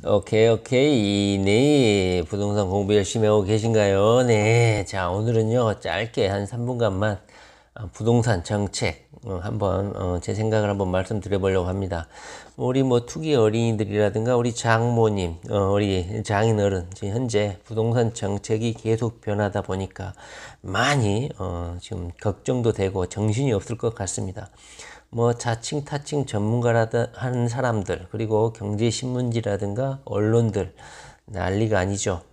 오케이. 네. 부동산 공부 열심히 하고 계신가요? 네. 자, 오늘은요, 짧게 한 3분간만 부동산 정책, 한번, 제 생각을 한번 말씀드려 보려고 합니다. 우리 뭐 투기 어린이들이라든가 우리 장모님, 우리 장인 어른, 지금 현재 부동산 정책이 계속 변하다 보니까 많이, 지금 걱정도 되고 정신이 없을 것 같습니다. 뭐 자칭 타칭 전문가라든 하는 사람들, 그리고 경제신문지라든가 언론들 난리가 아니죠.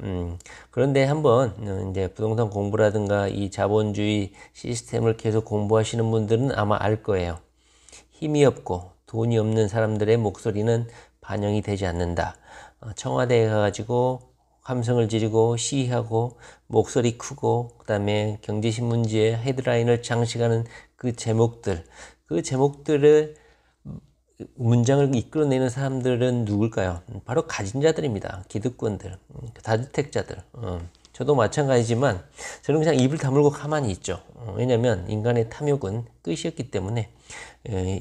그런데 한번 이제 부동산 공부라든가 이 자본주의 시스템을 계속 공부하시는 분들은 아마 알 거예요. 힘이 없고 돈이 없는 사람들의 목소리는 반영이 되지 않는다. 청와대에 가가지고 함성을 지르고 시위하고 목소리 크고 그다음에 경제신문지에 헤드라인을 장식하는 그 제목들의 문장을 이끌어내는 사람들은 누굴까요? 바로 가진 자들입니다. 기득권들, 다주택자들. 저도 마찬가지지만 저는 그냥 입을 다물고 가만히 있죠. 왜냐하면 인간의 탐욕은 끝이 없기 때문에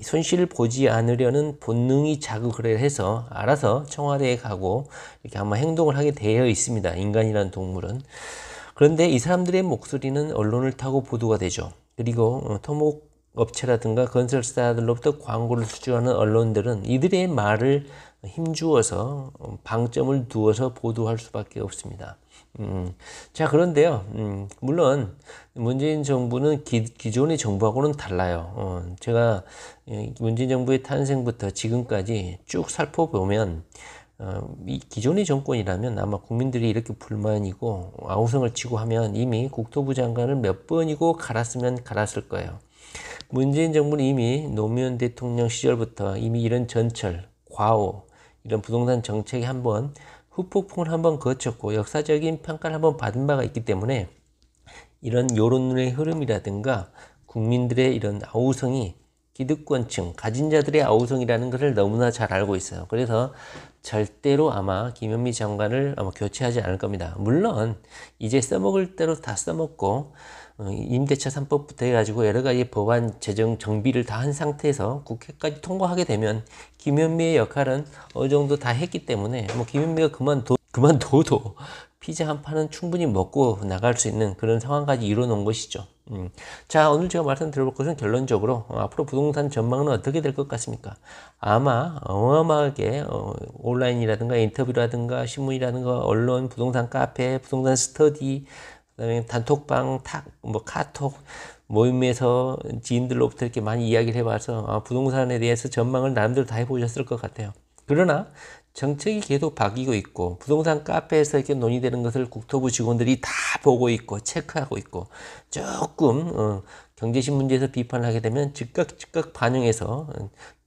손실을 보지 않으려는 본능이 자극을 해서 알아서 청와대에 가고 이렇게 아마 행동을 하게 되어 있습니다. 인간이라는 동물은. 그런데 이 사람들의 목소리는 언론을 타고 보도가 되죠. 그리고 토목 업체라든가 건설사들로부터 광고를 수주하는 언론들은 이들의 말을 힘주어서 방점을 두어서 보도할 수밖에 없습니다. 자, 그런데요, 물론 문재인 정부는 기존의 정부하고는 달라요. 제가 문재인 정부의 탄생부터 지금까지 쭉 살펴보면 이 기존의 정권이라면 아마 국민들이 이렇게 불만이고 아우성을 치고 하면 이미 국토부 장관을 몇 번이고 갈았으면 갈았을 거예요. 문재인 정부는 이미 노무현 대통령 시절부터 이미 이런 전철, 과오, 이런 부동산 정책이 한번 후폭풍을 한번 거쳤고 역사적인 평가를 한번 받은 바가 있기 때문에 이런 여론의 흐름이라든가 국민들의 이런 아우성이 기득권층, 가진 자들의 아우성이라는 것을 너무나 잘 알고 있어요. 그래서 절대로 아마 김현미 장관을 아마 교체하지 않을 겁니다. 물론 이제 써먹을 대로 다 써먹고 임대차 3법부터 해가지고 여러 가지 법안 제정 정비를 다 한 상태에서 국회까지 통과하게 되면 김현미의 역할은 어느 정도 다 했기 때문에 뭐 김현미가 그만둬도 피자 한 판은 충분히 먹고 나갈 수 있는 그런 상황까지 이뤄놓은 것이죠. 자, 오늘 제가 말씀드려볼 것은 결론적으로 앞으로 부동산 전망은 어떻게 될 것 같습니까? 아마 어마어마하게 온라인이라든가 인터뷰라든가 신문이라든가 언론, 부동산 카페, 부동산 스터디, 그다음에 단톡방, 카톡 모임에서 지인들로부터 이렇게 많이 이야기를 해봐서 부동산에 대해서 전망을 나름대로 다 해보셨을 것 같아요. 그러나 정책이 계속 바뀌고 있고 부동산 카페에서 이렇게 논의되는 것을 국토부 직원들이 다 보고 있고 체크하고 있고 조금 경제신문지에서 비판을 하게 되면 즉각 반영해서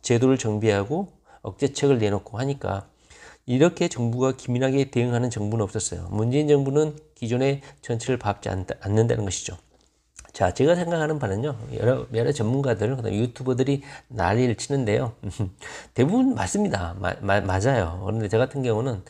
제도를 정비하고 억제책을 내놓고 하니까 이렇게 정부가 기민하게 대응하는 정부는 없었어요. 문재인 정부는 기존의 전체를 밟지 않는다는 것이죠. 자, 제가 생각하는 바는요, 여러 전문가들, 그다음에 유튜버들이 난리를 치는데요. 대부분 맞습니다. 맞아요. 그런데 저 같은 경우는,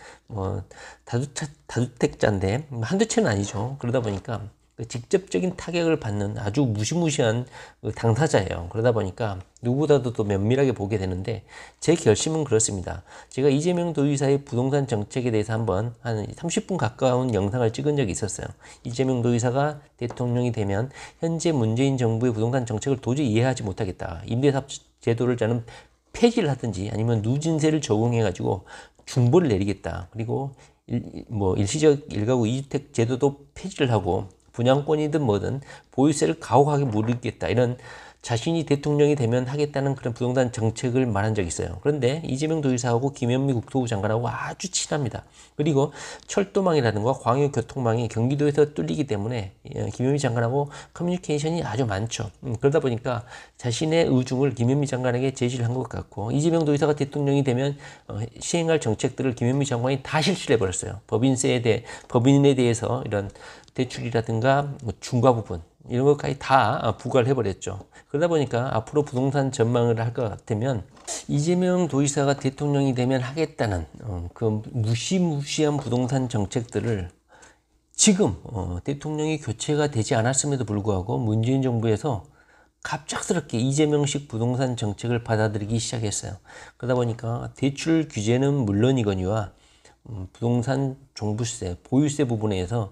다주택자인데, 한두 채는 아니죠. 그러다 보니까, 직접적인 타격을 받는 아주 무시무시한 당사자예요. 그러다 보니까 누구보다도 또 면밀하게 보게 되는데 제 결심은 그렇습니다. 제가 이재명 도의사의 부동산 정책에 대해서 한번 한 30분 가까운 영상을 찍은 적이 있었어요. 이재명 도의사가 대통령이 되면 현재 문재인 정부의 부동산 정책을 도저히 이해하지 못하겠다. 임대사업 제도를 저는 폐지를 하든지 아니면 누진세를 적용해가지고 중벌을 내리겠다. 그리고 일시적 1가구 2주택 제도도 폐지를 하고 분양권이든 뭐든 보유세를 가혹하게 물리겠다. 이런 자신이 대통령이 되면 하겠다는 그런 부동산 정책을 말한 적이 있어요. 그런데 이재명 도의사하고 김현미 국토부 장관하고 아주 친합니다. 그리고 철도망이라든가 광역교통망이 경기도에서 뚫리기 때문에 김현미 장관하고 커뮤니케이션이 아주 많죠. 그러다 보니까 자신의 의중을 김현미 장관에게 제시를 한 것 같고 이재명 도의사가 대통령이 되면 시행할 정책들을 김현미 장관이 다 실시를 해버렸어요. 법인에 대해서 이런 대출이라든가 중과 부분 이런 것까지 다 부과를 해버렸죠. 그러다 보니까 앞으로 부동산 전망을 할 것 같으면 이재명 도의사가 대통령이 되면 하겠다는 그 무시무시한 부동산 정책들을 지금 대통령이 교체가 되지 않았음에도 불구하고 문재인 정부에서 갑작스럽게 이재명식 부동산 정책을 받아들이기 시작했어요. 그러다 보니까 대출 규제는 물론이거니와 부동산 종부세, 보유세 부분에서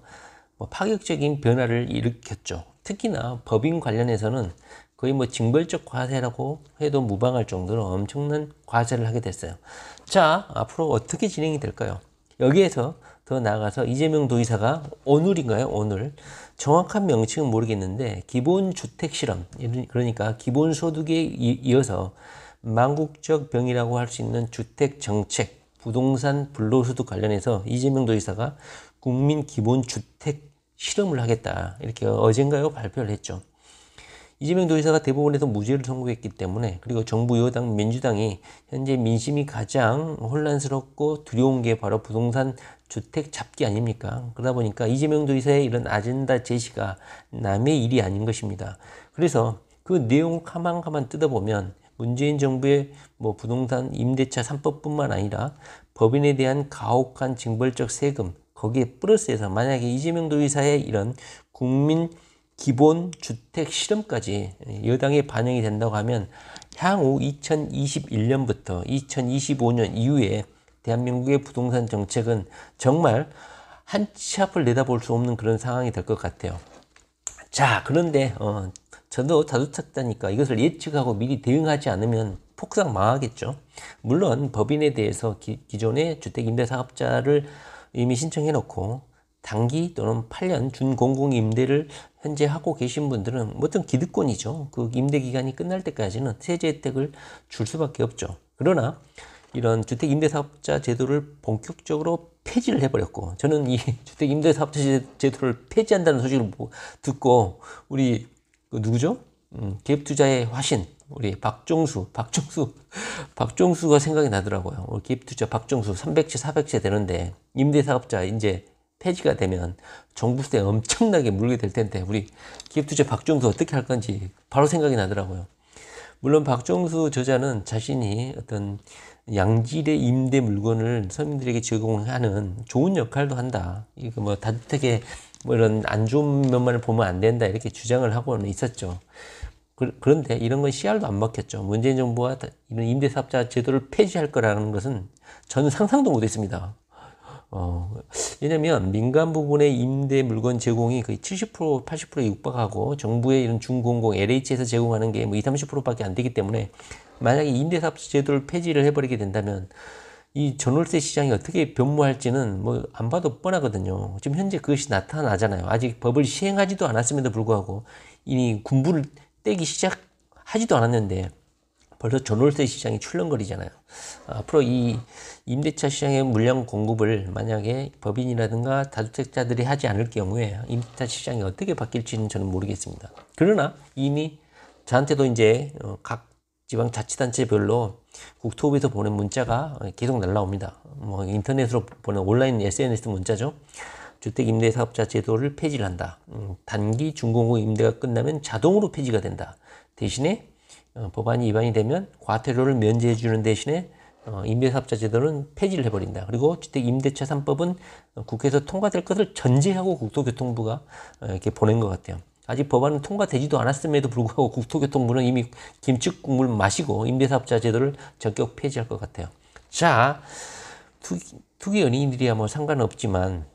뭐 파격적인 변화를 일으켰죠. 특히나 법인 관련해서는 거의 뭐 징벌적 과세라고 해도 무방할 정도로 엄청난 과세를 하게 됐어요. 자, 앞으로 어떻게 진행이 될까요? 여기에서 더 나아가서 이재명 도지사가 오늘인가요? 오늘 정확한 명칭은 모르겠는데 기본주택 실험, 그러니까 기본소득에 이어서 망국적 병이라고 할 수 있는 주택 정책, 부동산 불로소득 관련해서 이재명 도지사가 국민 기본주택 실험을 하겠다, 이렇게 어젠가요 발표를 했죠. 이재명 도지사가 대법원에서 무죄를 선고했기 때문에, 그리고 정부 여당 민주당이 현재 민심이 가장 혼란스럽고 두려운 게 바로 부동산 주택 잡기 아닙니까? 그러다 보니까 이재명 도지사의 이런 아젠다 제시가 남의 일이 아닌 것입니다. 그래서 그 내용을 가만 뜯어보면 문재인 정부의 뭐 부동산 임대차 3법뿐만 아니라 법인에 대한 가혹한 징벌적 세금, 거기에 플러스해서 만약에 이재명 도지사의 이런 국민 기본 주택 실험까지 여당에 반영이 된다고 하면 향후 2021년부터 2025년 이후에 대한민국의 부동산 정책은 정말 한 치 앞을 내다볼 수 없는 그런 상황이 될 것 같아요. 자, 그런데 저도 다주택자니까 이것을 예측하고 미리 대응하지 않으면 폭삭 망하겠죠. 물론 법인에 대해서 기존의 주택임대사업자를 이미 신청해 놓고 단기 또는 8년 준공공임대를 현재 하고 계신 분들은 어떤 기득권이죠. 그 임대 기간이 끝날 때까지는 세제 혜택을 줄 수밖에 없죠. 그러나 이런 주택임대사업자 제도를 본격적으로 폐지를 해버렸고, 저는 이 주택임대사업자 제도를 폐지한다는 소식을 듣고 우리 누구죠? 기업투자의 화신, 우리 박종수가 생각이 나더라고요. 우리 기업투자 박종수 300세 400세 되는데 임대사업자 이제 폐지가 되면 종부세 엄청나게 물게 될 텐데 우리 기업투자 박종수 어떻게 할 건지 바로 생각이 나더라고요. 물론 박종수 저자는 자신이 어떤 양질의 임대 물건을 서민들에게 제공하는 좋은 역할도 한다, 이거 뭐 다주택에 뭐 이런 안 좋은 면만을 보면 안 된다, 이렇게 주장을 하고는 있었죠. 그런데 이런 건 씨알도 안 먹혔죠. 문재인 정부가 이런 임대사업자 제도를 폐지할 거라는 것은 저는 상상도 못했습니다. 왜냐면 민간 부분의 임대 물건 제공이 거의 70% 80%에 육박하고 정부의 이런 중공공 LH에서 제공하는 게 뭐 20, 30%밖에 안 되기 때문에 만약에 임대사업자 제도를 폐지를 해버리게 된다면 이 전월세 시장이 어떻게 변모할지는 뭐 안 봐도 뻔하거든요. 지금 현재 그것이 나타나잖아요. 아직 법을 시행하지도 않았음에도 불구하고 이미 군부를 떼기 시작하지도 않았는데 벌써 전월세 시장이 출렁거리잖아요. 앞으로 이 임대차 시장의 물량 공급을 만약에 법인이라든가 다주택자들이 하지 않을 경우에 임대차 시장이 어떻게 바뀔지는 저는 모르겠습니다. 그러나 이미 저한테도 이제 각 지방자치단체별로 국토부에서 보낸 문자가 계속 날라옵니다. 뭐 인터넷으로 보낸 온라인 SNS 문자죠. 주택임대사업자 제도를 폐지를 한다. 단기 준공공 임대가 끝나면 자동으로 폐지가 된다. 대신에 법안이 위반이 되면 과태료를 면제해 주는 대신에 임대사업자 제도는 폐지를 해버린다. 그리고 주택임대차 3법은 국회에서 통과될 것을 전제하고 국토교통부가 이렇게 보낸 것 같아요. 아직 법안은 통과되지도 않았음에도 불구하고 국토교통부는 이미 김치 국물 마시고 임대사업자 제도를 전격 폐지할 것 같아요. 자, 투기 연예인들이야 뭐 상관없지만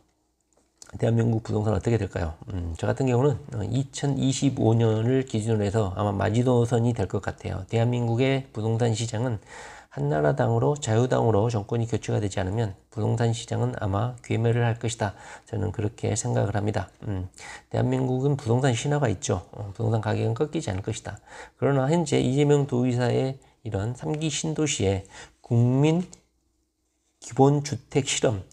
대한민국 부동산 어떻게 될까요? 저 같은 경우는 2025년을 기준으로 해서 아마 마지노선이 될 것 같아요. 대한민국의 부동산 시장은 한나라당으로 자유당으로 정권이 교체가 되지 않으면 부동산 시장은 아마 괴멸을 할 것이다. 저는 그렇게 생각을 합니다. 대한민국은 부동산 신화가 있죠. 부동산 가격은 꺾이지 않을 것이다. 그러나 현재 이재명 도지사의 이런 3기 신도시의 국민 기본주택 실험,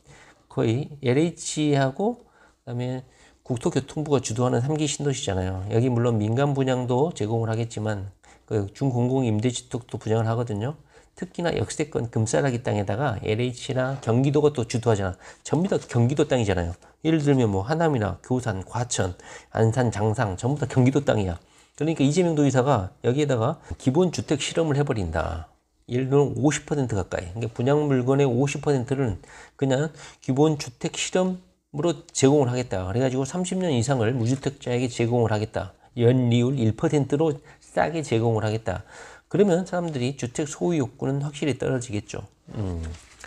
거의 LH하고 그다음에 국토교통부가 주도하는 3기 신도시잖아요. 여기 물론 민간 분양도 제공을 하겠지만 그 준공공 임대주택도 분양을 하거든요. 특히나 역세권 금싸라기 땅에다가 LH나 경기도가 또 주도하잖아. 전부 다 경기도 땅이잖아요. 예를 들면 뭐 하남이나 교산, 과천, 안산, 장상 전부 다 경기도 땅이야. 그러니까 이재명 도지사가 여기에다가 기본주택 실험을 해버린다. 예를 들면 50% 가까이. 그러니까 분양 물건의 50%는 그냥 기본주택 실험으로 제공을 하겠다. 그래가지고 30년 이상을 무주택자에게 제공을 하겠다. 연리율 1%로 싸게 제공을 하겠다. 그러면 사람들이 주택 소유 욕구는 확실히 떨어지겠죠.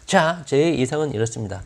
자, 제 예상은 이렇습니다.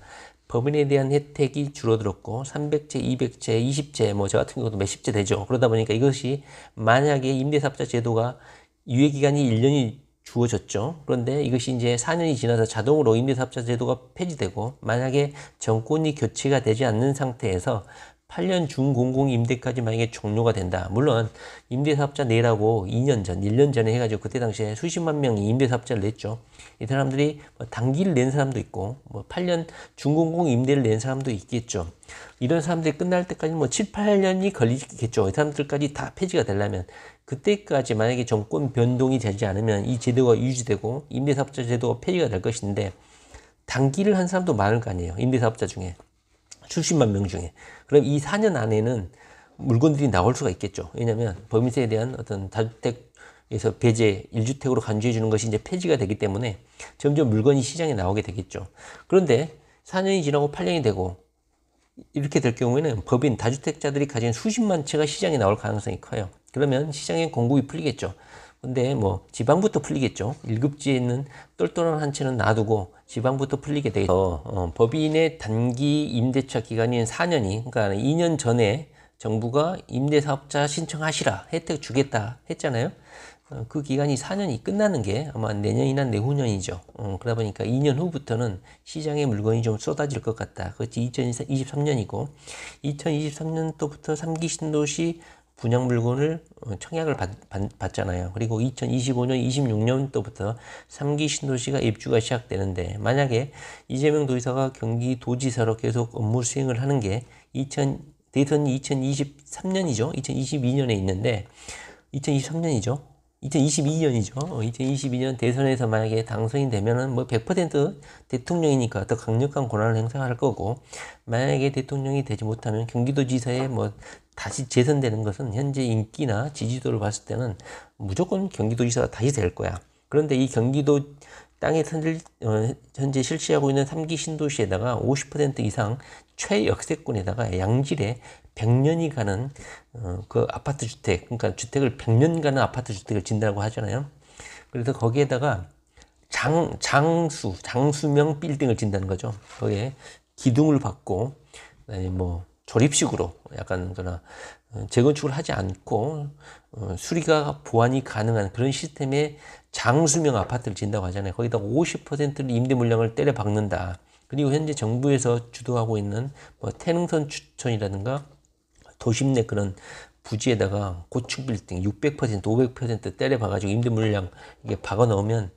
법인에 대한 혜택이 줄어들었고 300채, 200채, 20채 뭐 저 같은 경우도 몇십 채 되죠. 그러다 보니까 이것이 만약에 임대사업자 제도가 유예기간이 1년이 주어졌죠. 그런데 이것이 이제 4년이 지나서 자동으로 임대사업자 제도가 폐지되고 만약에 정권이 교체가 되지 않는 상태에서 8년 준공공 임대까지 만약에 종료가 된다. 물론 임대사업자 내라고 2년 전, 1년 전에 해가지고 그때 당시에 수십만 명이 임대사업자를 냈죠. 이 사람들이 뭐 단기를 낸 사람도 있고 뭐 8년 준공공 임대를 낸 사람도 있겠죠. 이런 사람들이 끝날 때까지 뭐 7, 8년이 걸리겠죠. 이 사람들까지 다 폐지가 되려면 그때까지 만약에 정권 변동이 되지 않으면 이 제도가 유지되고 임대사업자 제도가 폐지가 될 것인데 단기를 한 사람도 많을 거 아니에요. 임대사업자 중에. 수십만 명 중에. 그럼 이 4년 안에는 물건들이 나올 수가 있겠죠. 왜냐하면 법인세에 대한 어떤 다주택에서 배제 1주택으로 간주해 주는 것이 이제 폐지가 되기 때문에 점점 물건이 시장에 나오게 되겠죠. 그런데 4년이 지나고 8년이 되고 이렇게 될 경우에는 법인 다주택자들이 가진 수십만 채가 시장에 나올 가능성이 커요. 그러면 시장에 공급이 풀리겠죠. 근데 뭐 지방부터 풀리겠죠. 1급지에 있는 똘똘한 한 채는 놔두고 지방부터 풀리게 되겠죠. 법인의 단기 임대차 기간인 4년이 그러니까 2년 전에 정부가 임대사업자 신청하시라 혜택 주겠다 했잖아요. 그 기간이 4년이 끝나는 게 아마 내년이나 내후년이죠. 그러다 보니까 2년 후부터는 시장에 물건이 좀 쏟아질 것 같다. 그것이 2023년이고 2023년도부터 3기 신도시 분양 물건을 청약을 받잖아요. 그리고 2025년, 26년도부터 3기 신도시가 입주가 시작되는데 만약에 이재명 도지사가 경기도지사로 계속 업무 수행을 하는 게 대선이 2023년이죠. 2022년에 있는데 2023년이죠. 2022년이죠. 2022년 대선에서 만약에 당선이 되면은 뭐 100% 대통령이니까 더 강력한 권한을 행사할 거고 만약에 대통령이 되지 못하면 경기도지사에 뭐 다시 재선되는 것은 현재 인기나 지지도를 봤을 때는 무조건 경기도지사가 다시 될 거야. 그런데 이 경기도 땅에 현재 실시하고 있는 3기 신도시에다가 50% 이상 최역세권에다가 양질의 100년이 가는 그 아파트 주택, 그러니까 주택을 100년 가는 아파트 주택을 진다고 하잖아요. 그래서 거기에다가 장수명 빌딩을 진다는 거죠. 거기에 기둥을 받고 뭐 조립식으로 약간 그나 재건축을 하지 않고 수리가 보완이 가능한 그런 시스템의 장수명 아파트를 진다고 하잖아요. 거기다 50%를 임대 물량을 때려 박는다. 그리고 현재 정부에서 주도하고 있는 뭐 태능선 추천이라든가 도심 내 그런 부지에다가 고층 빌딩 600%, 500% 때려 박아가지고 임대 물량 이게 박아 넣으면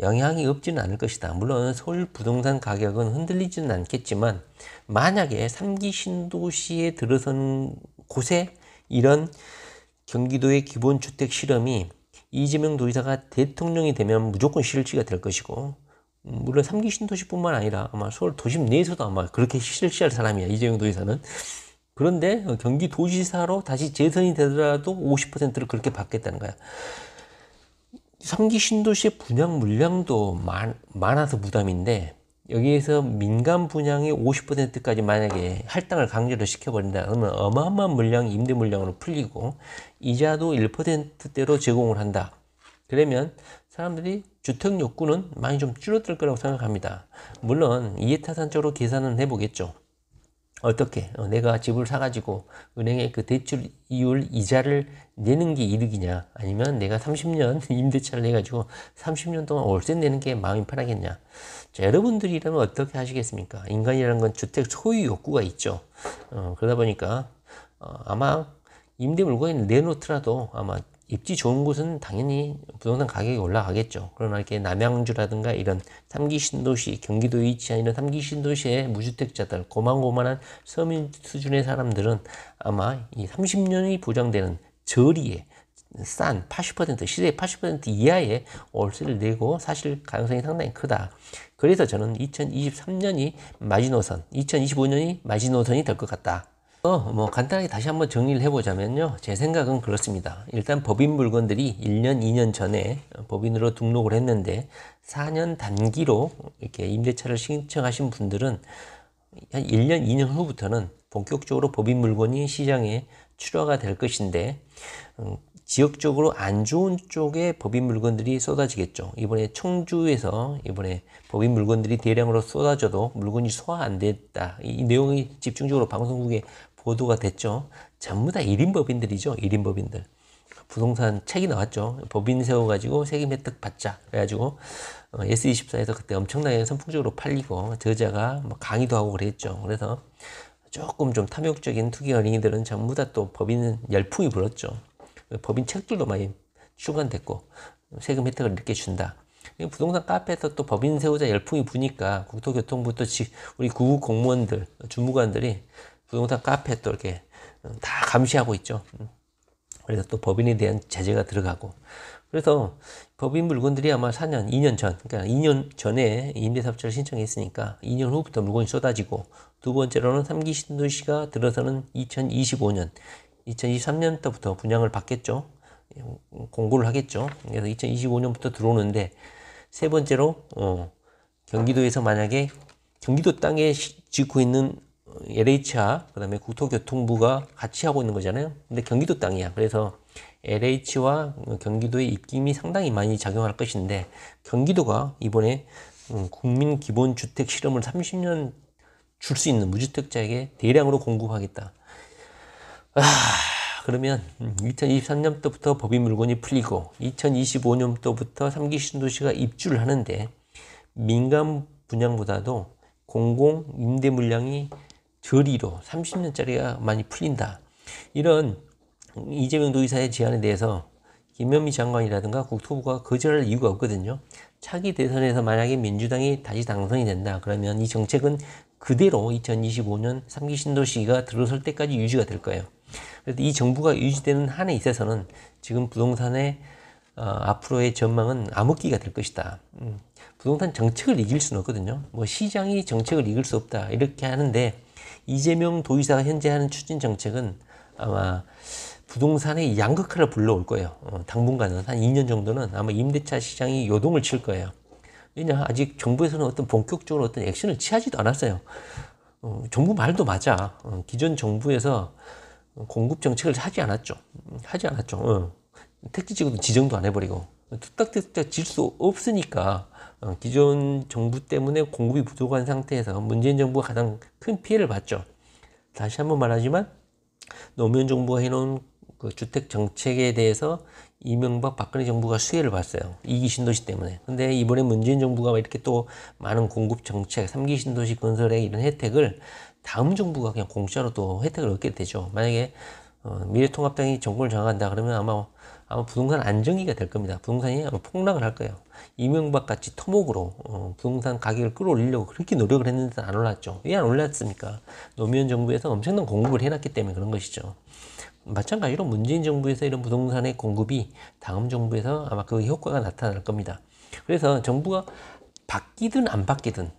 영향이 없지는 않을 것이다. 물론 서울 부동산 가격은 흔들리지는 않겠지만 만약에 3기 신도시에 들어선 곳에 이런 경기도의 기본주택 실험이 이재명 도지사가 대통령이 되면 무조건 실시가 될 것이고 물론 3기 신도시뿐만 아니라 아마 서울 도심 내에서도 아마 그렇게 실시할 사람이야. 이재명 도지사는. 그런데 경기도지사로 다시 재선이 되더라도 50%를 그렇게 받겠다는 거야. 3기 신도시의 분양 물량도 많아서 부담인데 여기에서 민간 분양의 50%까지 만약에 할당을 강제로 시켜버린다 그러면 어마어마한 물량이 임대 물량으로 풀리고 이자도 1%대로 제공을 한다. 그러면 사람들이 주택 욕구는 많이 좀 줄어들 거라고 생각합니다. 물론 이해타산적으로 계산은 해보겠죠. 어떻게 내가 집을 사가지고 은행에 그 대출 이율 이자를 내는 게 이득이냐 아니면 내가 30년 임대차를 내가지고 30년 동안 월세 내는 게 마음이 편하겠냐. 자, 여러분들이라면 어떻게 하시겠습니까? 인간이라는 건 주택 소유 욕구가 있죠. 그러다 보니까 아마 임대 물건을 내놓더라도 아마 입지 좋은 곳은 당연히 부동산 가격이 올라가겠죠. 그러나 이렇게 남양주라든가 이런 3기 신도시, 경기도에 위치한 이런 3기 신도시의 무주택자들, 고만고만한 서민 수준의 사람들은 아마 이 30년이 보장되는 저리에 싼 80%, 시세의 80% 이하의 월세를 내고 사실 가능성이 상당히 크다. 그래서 저는 2023년이 마지노선, 2025년이 마지노선이 될 것 같다. 뭐 간단하게 다시 한번 정리를 해보자면요. 제 생각은 그렇습니다. 일단 법인 물건들이 1년, 2년 전에 법인으로 등록을 했는데 4년 단기로 이렇게 임대차를 신청하신 분들은 한 1년, 2년 후부터는 본격적으로 법인 물건이 시장에 출하가 될 것인데 지역적으로 안 좋은 쪽에 법인 물건들이 쏟아지겠죠. 이번에 청주에서 이번에 법인 물건들이 대량으로 쏟아져도 물건이 소화 안 됐다. 이 내용이 집중적으로 방송국에 보도가 됐죠. 전부 다 1인 법인들이죠. 1인 법인들. 부동산 책이 나왔죠. 법인 세워가지고 세금 혜택 받자. 그래가지고 S24에서 그때 엄청나게 선풍적으로 팔리고 저자가 강의도 하고 그랬죠. 그래서 조금 좀 탐욕적인 투기 어린이들은 전부 다 또 법인 열풍이 불었죠. 법인 책들도 많이 출간됐고 세금 혜택을 이렇게 준다. 부동산 카페에서 또 법인 세우자 열풍이 부니까 국토교통부 또 우리 구급 공무원들, 주무관들이 부동산 카페 또 이렇게 다 감시하고 있죠. 그래서 또 법인에 대한 제재가 들어가고. 그래서 법인 물건들이 아마 4년, 2년 전, 그러니까 2년 전에 임대사업자를 신청했으니까 2년 후부터 물건이 쏟아지고, 두 번째로는 3기 신도시가 들어서는 2025년, 2023년부터 분양을 받겠죠. 공고를 하겠죠. 그래서 2025년부터 들어오는데, 세 번째로 경기도에서 만약에 경기도 땅에 짓고 있는 LH와 그다음에 국토교통부가 같이 하고 있는 거잖아요. 근데 경기도 땅이야. 그래서 LH와 경기도의 입김이 상당히 많이 작용할 것인데, 경기도가 이번에 국민기본주택 실험을 30년 줄 수 있는 무주택자에게 대량으로 공급하겠다. 그러면 2023년부터 법인 물건이 풀리고 2025년부터 3기 신도시가 입주를 하는데, 민간 분양보다도 공공 임대 물량이 저리로 30년짜리가 많이 풀린다. 이런 이재명 도지사의 제안에 대해서 김현미 장관이라든가 국토부가 거절할 이유가 없거든요. 차기 대선에서 만약에 민주당이 다시 당선이 된다 그러면 이 정책은 그대로 2025년 3기 신도시가 들어설 때까지 유지가 될 거예요. 그래서 이 정부가 유지되는 한에 있어서는 지금 부동산의 앞으로의 전망은 암흑기가 될 것이다. 부동산 정책을 이길 수는 없거든요. 뭐 시장이 정책을 이길 수 없다 이렇게 하는데, 이재명 도지사가 현재 하는 추진 정책은 아마 부동산의 양극화를 불러올 거예요. 당분간은 한 2년 정도는 아마 임대차 시장이 요동을 칠 거예요. 왜냐, 아직 정부에서는 어떤 본격적으로 어떤 액션을 취하지도 않았어요. 정부 말도 맞아. 기존 정부에서 공급 정책을 하지 않았죠. 택지지구도 지정도 안 해버리고 뚝딱뚝딱 질 수 없으니까 기존 정부 때문에 공급이 부족한 상태에서 문재인 정부가 가장 큰 피해를 봤죠. 다시 한번 말하지만 노무현 정부가 해놓은 그 주택 정책에 대해서 이명박 박근혜 정부가 수혜를 봤어요. 2기 신도시 때문에. 근데 이번에 문재인 정부가 이렇게 또 많은 공급 정책, 3기 신도시 건설에 이런 혜택을 다음 정부가 그냥 공짜로 또 혜택을 얻게 되죠. 만약에 미래통합당이 정권을 장악한다 그러면 아마 부동산 안정기가 될 겁니다. 부동산이 아마 폭락을 할 거예요. 이명박 같이 토목으로 부동산 가격을 끌어올리려고 그렇게 노력을 했는데 안 올랐죠. 왜 안 올랐습니까? 노무현 정부에서 엄청난 공급을 해놨기 때문에 그런 것이죠. 마찬가지로 문재인 정부에서 이런 부동산의 공급이 다음 정부에서 아마 그 효과가 나타날 겁니다. 그래서 정부가 바뀌든 안 바뀌든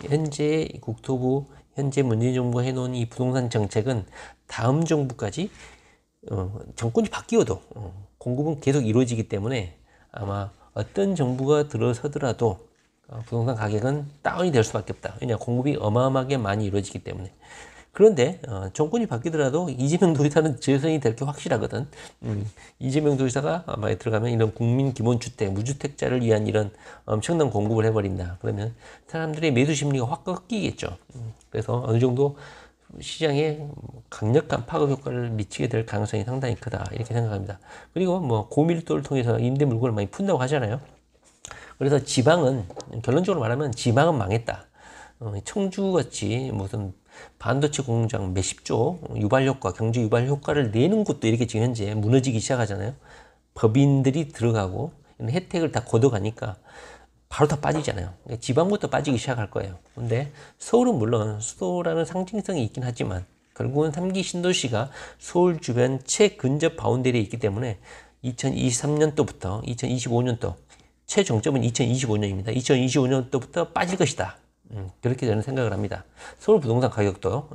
현재 국토부, 현재 문재인 정부가 해놓은 이 부동산 정책은 다음 정부까지 정권이 바뀌어도 공급은 계속 이루어지기 때문에 아마 어떤 정부가 들어서더라도 부동산 가격은 다운이 될 수밖에 없다. 왜냐, 공급이 어마어마하게 많이 이루어지기 때문에. 그런데 정권이 바뀌더라도 이재명 도지사는 재선이 될 게 확실하거든. 이재명 도지사가 아마 들어가면 이런 국민 기본주택, 무주택자를 위한 이런 엄청난 공급을 해버린다. 그러면 사람들의 매수 심리가 확 꺾이겠죠. 그래서 어느 정도 시장에 강력한 파급 효과를 미치게 될 가능성이 상당히 크다 이렇게 생각합니다. 그리고 뭐 고밀도를 통해서 임대 물건을 많이 푼다고 하잖아요. 그래서 지방은, 결론적으로 말하면 지방은 망했다. 청주같이 무슨 반도체 공장 몇십조 유발 효과, 경제 유발 효과를 내는 곳도 이렇게 지금 현재 무너지기 시작하잖아요. 법인들이 들어가고 혜택을 다 걷어가니까 바로 다 빠지잖아요. 지방부터 빠지기 시작할 거예요. 근데 서울은 물론 수도라는 상징성이 있긴 하지만 결국은 3기 신도시가 서울 주변 최근접 바운더리에 있기 때문에 2023년도부터 2025년도 최종점은 2025년입니다. 2025년도부터 빠질 것이다. 그렇게 저는 생각을 합니다. 서울 부동산 가격도